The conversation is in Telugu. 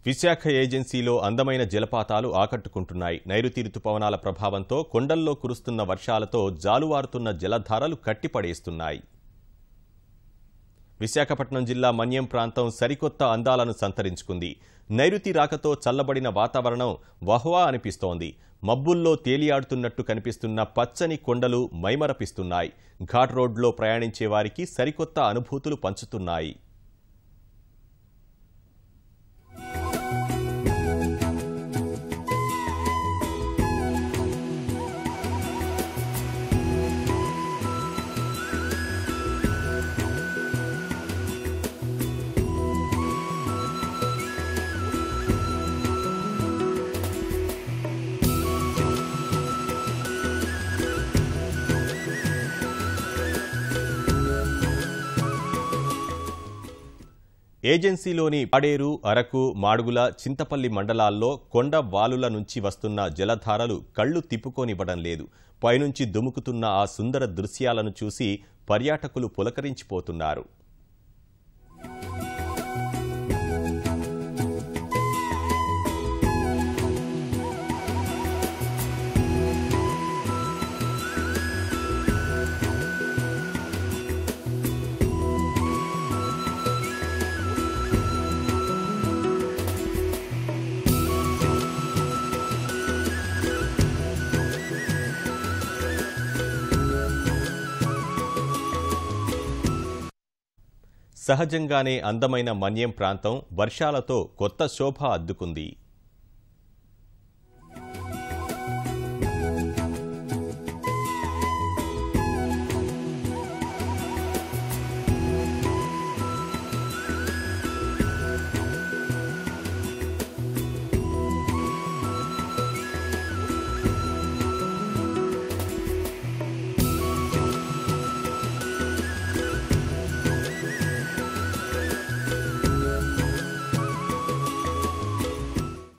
విశాఖ ఏజెన్సీలో అందమైన జలపాతాలు ఆకట్టుకుంటున్నాయి. నైరుతి రుతుపవనాల ప్రభావంతో కొండల్లో కురుస్తున్న వర్షాలతో జాలువారుతున్న జలధారలు కట్టిపడేస్తున్నాయి. విశాఖపట్నం జిల్లా మన్యం ప్రాంతం సరికొత్త అందాలను సంతరించుకుంది. నైరుతి రాకతో చల్లబడిన వాతావరణం వహ్వా అనిపిస్తోంది. మబ్బుల్లో తేలియాడుతున్నట్టు కనిపిస్తున్న పచ్చని కొండలు మైమరపిస్తున్నాయి. ఘాట్ రోడ్లో ప్రయాణించే వారికి సరికొత్త అనుభూతులు పంచుతున్నాయి. ఏజెన్సీలోని పాడేరు, అరకు, మాడుగుల, చింతపల్లి మండలాల్లో కొండ వాలుల నుంచి వస్తున్న జలధారలు కళ్లు తిప్పుకోనివ్వడం లేదు. పైనుంచి దుముకుతున్న ఆ సుందర దృశ్యాలను చూసి పర్యాటకులు పులకరించిపోతున్నారు. సహజంగానే అందమైన మన్యం ప్రాంతం వర్షాలతో కొత్త శోభ అద్దుకుంది.